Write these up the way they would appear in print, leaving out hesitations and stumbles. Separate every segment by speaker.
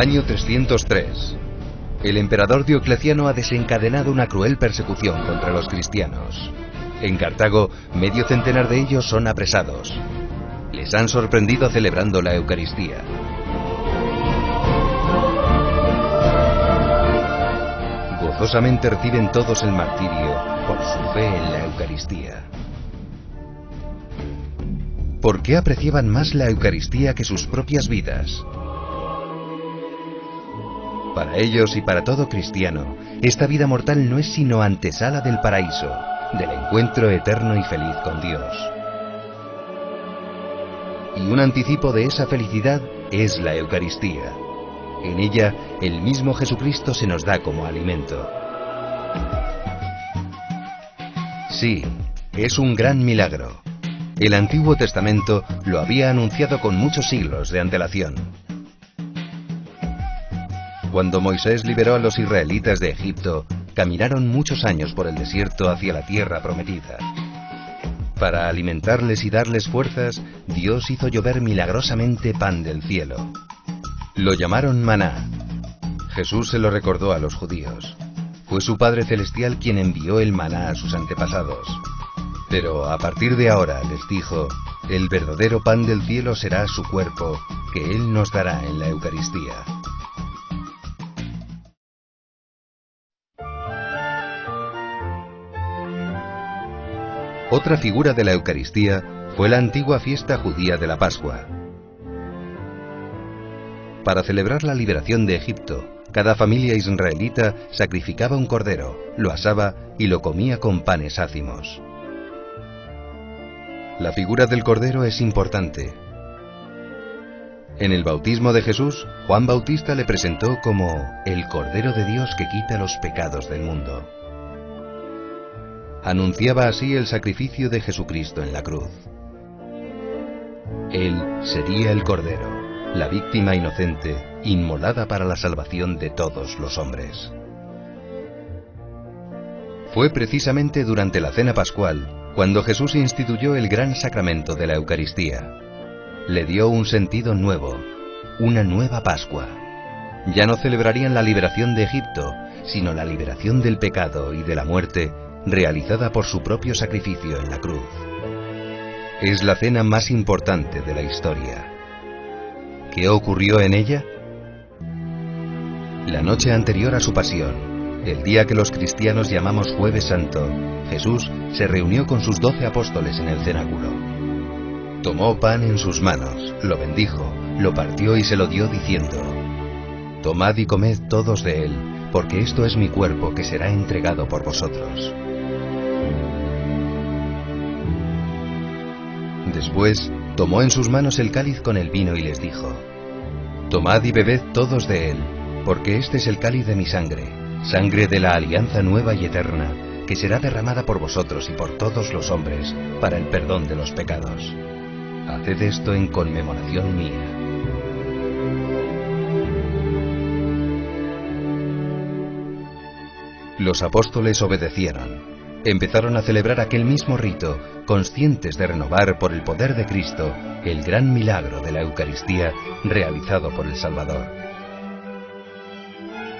Speaker 1: Año 303. El emperador Diocleciano ha desencadenado una cruel persecución contra los cristianos. En Cartago, medio centenar de ellos son apresados. Les han sorprendido celebrando la Eucaristía. Gozosamente reciben todos el martirio por su fe en la Eucaristía. ¿Por qué apreciaban más la Eucaristía que sus propias vidas? Para ellos y para todo cristiano, esta vida mortal no es sino antesala del paraíso, del encuentro eterno y feliz con Dios. Y un anticipo de esa felicidad es la Eucaristía. En ella, el mismo Jesucristo se nos da como alimento. Sí, es un gran milagro. El Antiguo Testamento lo había anunciado con muchos siglos de antelación. Cuando Moisés liberó a los israelitas de Egipto, caminaron muchos años por el desierto hacia la tierra prometida. Para alimentarles y darles fuerzas, Dios hizo llover milagrosamente pan del cielo. Lo llamaron maná. Jesús se lo recordó a los judíos. Fue su Padre Celestial quien envió el maná a sus antepasados. Pero a partir de ahora, les dijo, el verdadero pan del cielo será su cuerpo, que Él nos dará en la Eucaristía. Otra figura de la Eucaristía fue la antigua fiesta judía de la Pascua. Para celebrar la liberación de Egipto, cada familia israelita sacrificaba un cordero, lo asaba y lo comía con panes ácimos. La figura del cordero es importante. En el bautismo de Jesús, Juan Bautista le presentó como el Cordero de Dios que quita los pecados del mundo. Anunciaba así el sacrificio de Jesucristo en la cruz. Él sería el Cordero, la víctima inocente, inmolada para la salvación de todos los hombres. Fue precisamente durante la cena pascual cuando Jesús instituyó el gran sacramento de la Eucaristía. Le dio un sentido nuevo, una nueva Pascua. Ya no celebrarían la liberación de Egipto, sino la liberación del pecado y de la muerte, realizada por su propio sacrificio en la cruz. Es la cena más importante de la historia. ¿Qué ocurrió en ella? La noche anterior a su pasión, el día que los cristianos llamamos Jueves Santo, Jesús se reunió con sus 12 apóstoles en el cenáculo. Tomó pan en sus manos, lo bendijo, lo partió y se lo dio diciendo: Tomad y comed todos de él, porque esto es mi cuerpo que será entregado por vosotros. Después, tomó en sus manos el cáliz con el vino y les dijo: Tomad y bebed todos de él, porque este es el cáliz de mi sangre, sangre de la alianza nueva y eterna, que será derramada por vosotros y por todos los hombres, para el perdón de los pecados. Haced esto en conmemoración mía. Los apóstoles obedecieron. Empezaron a celebrar aquel mismo rito, conscientes de renovar por el poder de Cristo el gran milagro de la Eucaristía realizado por el Salvador.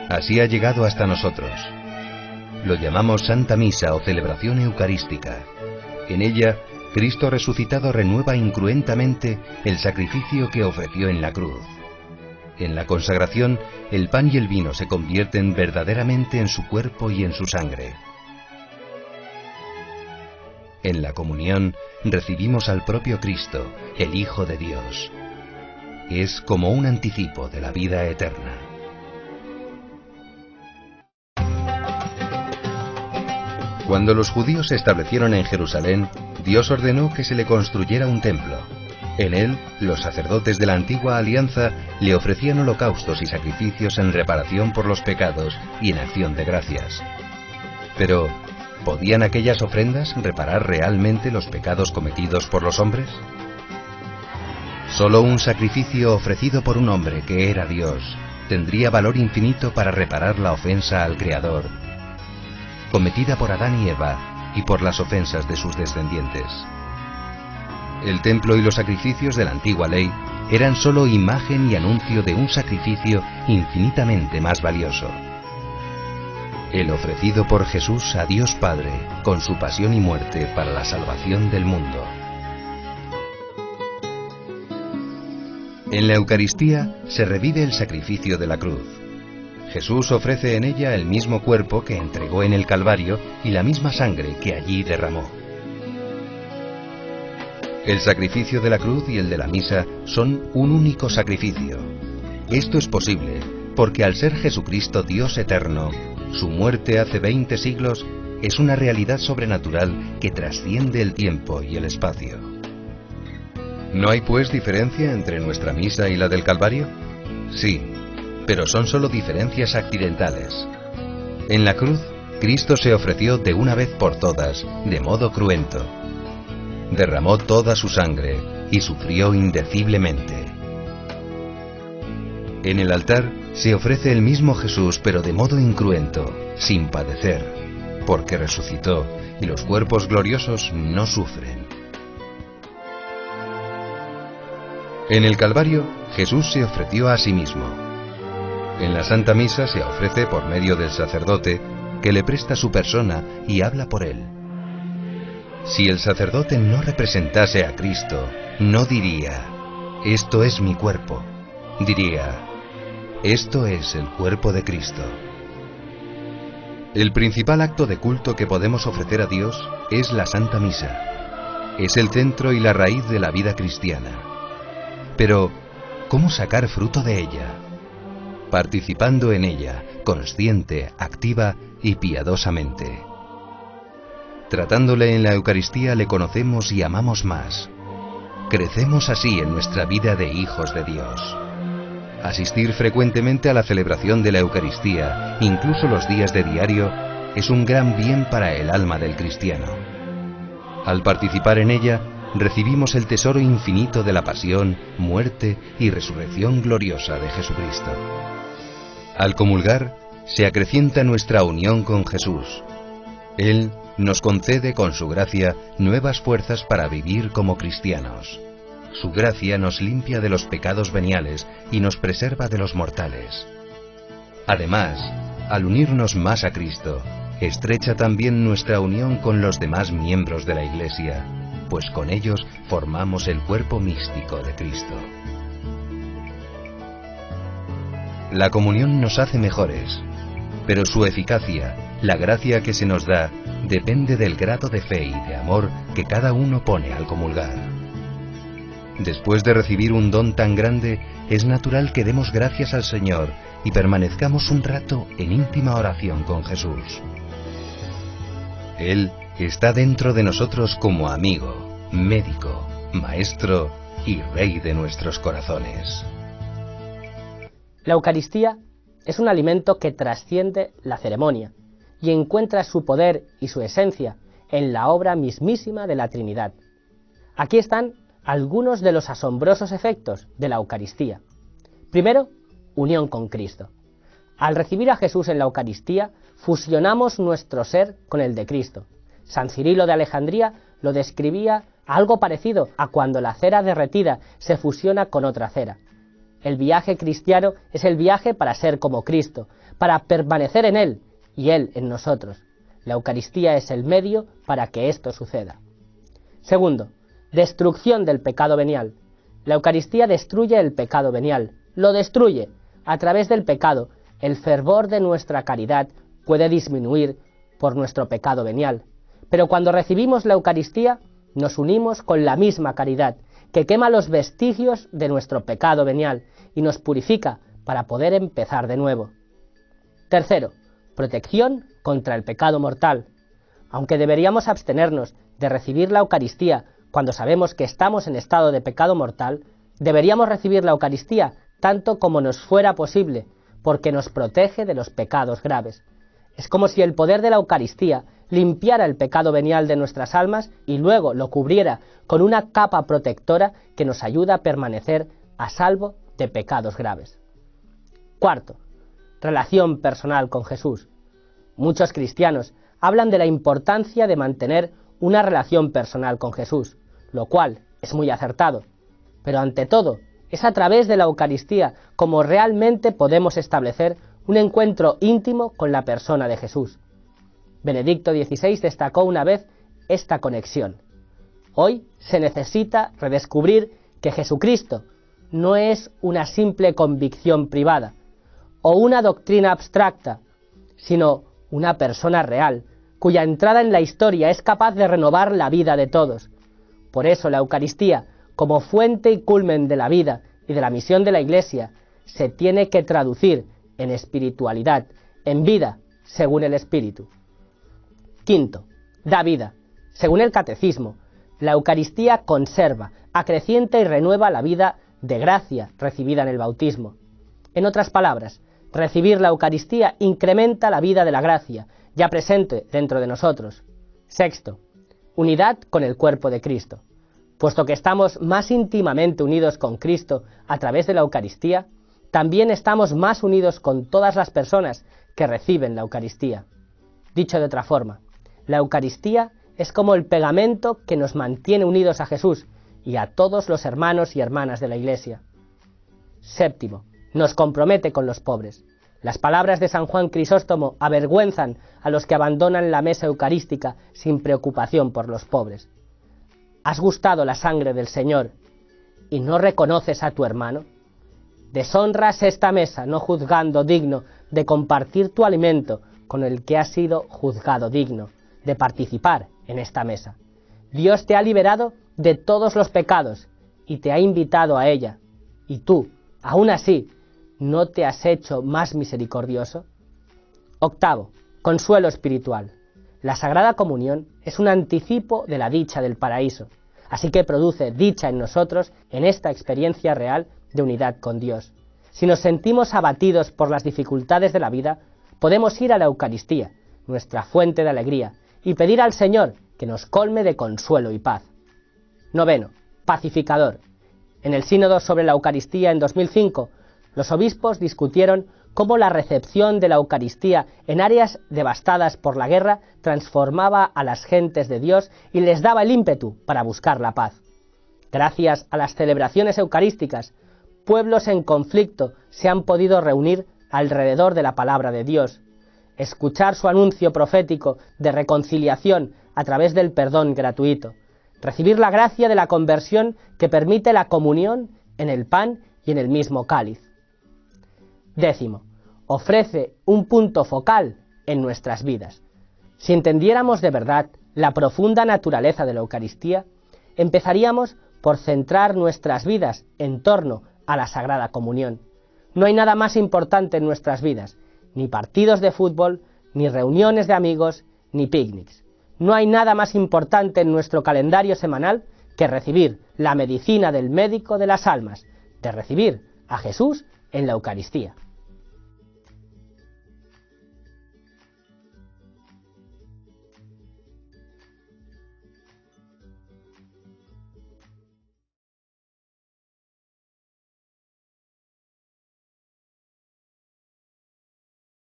Speaker 1: Así ha llegado hasta nosotros. Lo llamamos Santa Misa o celebración eucarística. En ella, Cristo resucitado renueva incruentamente el sacrificio que ofreció en la cruz. En la consagración, el pan y el vino se convierten verdaderamente en su cuerpo y en su sangre. En la comunión, recibimos al propio Cristo, el Hijo de Dios. Es como un anticipo de la vida eterna. Cuando los judíos se establecieron en Jerusalén, Dios ordenó que se le construyera un templo. En él, los sacerdotes de la antigua alianza le ofrecían holocaustos y sacrificios en reparación por los pecados y en acción de gracias. Pero, ¿podían aquellas ofrendas reparar realmente los pecados cometidos por los hombres? Solo un sacrificio ofrecido por un hombre que era Dios tendría valor infinito para reparar la ofensa al Creador, cometida por Adán y Eva y por las ofensas de sus descendientes. El templo y los sacrificios de la antigua ley eran solo imagen y anuncio de un sacrificio infinitamente más valioso. El ofrecido por Jesús a Dios Padre con su pasión y muerte para la salvación del mundo. En la Eucaristía se revive el sacrificio de la cruz. Jesús ofrece en ella el mismo cuerpo que entregó en el Calvario y la misma sangre que allí derramó. El sacrificio de la cruz y el de la misa son un único sacrificio. Esto es posible porque al ser Jesucristo Dios eterno, su muerte hace 20 siglos es una realidad sobrenatural que trasciende el tiempo y el espacio. ¿No hay pues diferencia entre nuestra misa y la del Calvario? Sí, pero son solo diferencias accidentales. En la cruz, Cristo se ofreció de una vez por todas, de modo cruento. Derramó toda su sangre y sufrió indeciblemente. En el altar se ofrece el mismo Jesús, pero de modo incruento, sin padecer, porque resucitó y los cuerpos gloriosos no sufren. En el Calvario, Jesús se ofreció a sí mismo. En la Santa Misa se ofrece por medio del sacerdote, que le presta su persona y habla por él. Si el sacerdote no representase a Cristo, no diría, esto es mi cuerpo, diría, esto es el cuerpo de Cristo. El principal acto de culto que podemos ofrecer a Dios es la Santa Misa. Es el centro y la raíz de la vida cristiana. Pero, ¿cómo sacar fruto de ella? Participando en ella, consciente, activa y piadosamente. Tratándole en la Eucaristía le conocemos y amamos más. Crecemos así en nuestra vida de hijos de Dios. Asistir frecuentemente a la celebración de la Eucaristía, incluso los días de diario, es un gran bien para el alma del cristiano. Al participar en ella, recibimos el tesoro infinito de la pasión, muerte y resurrección gloriosa de Jesucristo. Al comulgar, se acrecienta nuestra unión con Jesús. Él nos concede con su gracia nuevas fuerzas para vivir como cristianos. Su gracia nos limpia de los pecados veniales y nos preserva de los mortales. Además, al unirnos más a Cristo, estrecha también nuestra unión con los demás miembros de la Iglesia, pues con ellos formamos el cuerpo místico de Cristo. La comunión nos hace mejores, pero su eficacia, la gracia que se nos da, depende del grado de fe y de amor que cada uno pone al comulgar. Después de recibir un don tan grande, es natural que demos gracias al Señor y permanezcamos un rato en íntima oración con Jesús. Él está dentro de nosotros como amigo, médico, maestro y rey de nuestros corazones.
Speaker 2: La Eucaristía es un alimento que trasciende la ceremonia y encuentra su poder y su esencia en la obra mismísima de la Trinidad. Aquí están algunos de los asombrosos efectos de la Eucaristía. Primero, unión con Cristo. Al recibir a Jesús en la Eucaristía, fusionamos nuestro ser con el de Cristo. San Cirilo de Alejandría lo describía algo parecido a cuando la cera derretida se fusiona con otra cera. El viaje cristiano es el viaje para ser como Cristo, para permanecer en Él y Él en nosotros. La Eucaristía es el medio para que esto suceda. Segundo, destrucción del pecado venial. La Eucaristía destruye el pecado venial, lo destruye. A través del pecado, el fervor de nuestra caridad puede disminuir por nuestro pecado venial. Pero cuando recibimos la Eucaristía, nos unimos con la misma caridad, que quema los vestigios de nuestro pecado venial y nos purifica para poder empezar de nuevo. Tercero, protección contra el pecado mortal. Aunque deberíamos abstenernos de recibir la Eucaristía cuando sabemos que estamos en estado de pecado mortal, deberíamos recibir la Eucaristía tanto como nos fuera posible, porque nos protege de los pecados graves. Es como si el poder de la Eucaristía limpiara el pecado venial de nuestras almas y luego lo cubriera con una capa protectora que nos ayuda a permanecer a salvo de pecados graves. Cuarto, relación personal con Jesús. Muchos cristianos hablan de la importancia de mantener una relación personal con Jesús, lo cual es muy acertado, pero ante todo Es a través de la Eucaristía como realmente podemos establecer un encuentro íntimo con la persona de Jesús. Benedicto XVI destacó una vez esta conexión. Hoy se necesita redescubrir que Jesucristo no es una simple convicción privada o una doctrina abstracta, sino una persona real, cuya entrada en la historia es capaz de renovar la vida de todos. Por eso la Eucaristía, como fuente y culmen de la vida y de la misión de la Iglesia, se tiene que traducir en espiritualidad, en vida, según el Espíritu. Quinto, da vida. Según el Catecismo, la Eucaristía conserva, acrecienta y renueva la vida de gracia recibida en el bautismo. En otras palabras, recibir la Eucaristía incrementa la vida de la gracia, ya presente dentro de nosotros. Sexto, unidad con el cuerpo de Cristo. Puesto que estamos más íntimamente unidos con Cristo a través de la Eucaristía, también estamos más unidos con todas las personas que reciben la Eucaristía. Dicho de otra forma, la Eucaristía es como el pegamento que nos mantiene unidos a Jesús y a todos los hermanos y hermanas de la Iglesia. Séptimo, nos compromete con los pobres. Las palabras de San Juan Crisóstomo avergüenzan a los que abandonan la mesa eucarística sin preocupación por los pobres. ¿Has gustado la sangre del Señor y no reconoces a tu hermano? Deshonras esta mesa no juzgando digno de compartir tu alimento con el que has sido juzgado digno de participar en esta mesa. Dios te ha liberado de todos los pecados y te ha invitado a ella. Y tú, aún así, ¿no te has hecho más misericordioso? Octavo, consuelo espiritual. La Sagrada Comunión es un anticipo de la dicha del paraíso, así que produce dicha en nosotros en esta experiencia real de unidad con Dios. Si nos sentimos abatidos por las dificultades de la vida, podemos ir a la Eucaristía, nuestra fuente de alegría, y pedir al Señor que nos colme de consuelo y paz. Noveno, pacificador. En el Sínodo sobre la Eucaristía en 2005, los obispos discutieron cómo la recepción de la Eucaristía en áreas devastadas por la guerra transformaba a las gentes de Dios y les daba el ímpetu para buscar la paz. Gracias a las celebraciones eucarísticas, pueblos en conflicto se han podido reunir alrededor de la palabra de Dios, escuchar su anuncio profético de reconciliación a través del perdón gratuito, recibir la gracia de la conversión que permite la comunión en el pan y en el mismo cáliz. Décimo, ofrece un punto focal en nuestras vidas. Si entendiéramos de verdad la profunda naturaleza de la Eucaristía, empezaríamos por centrar nuestras vidas en torno a la Sagrada Comunión. No hay nada más importante en nuestras vidas, ni partidos de fútbol, ni reuniones de amigos, ni picnics. No hay nada más importante en nuestro calendario semanal que recibir la medicina del médico de las almas, de recibir a Jesús en la Eucaristía.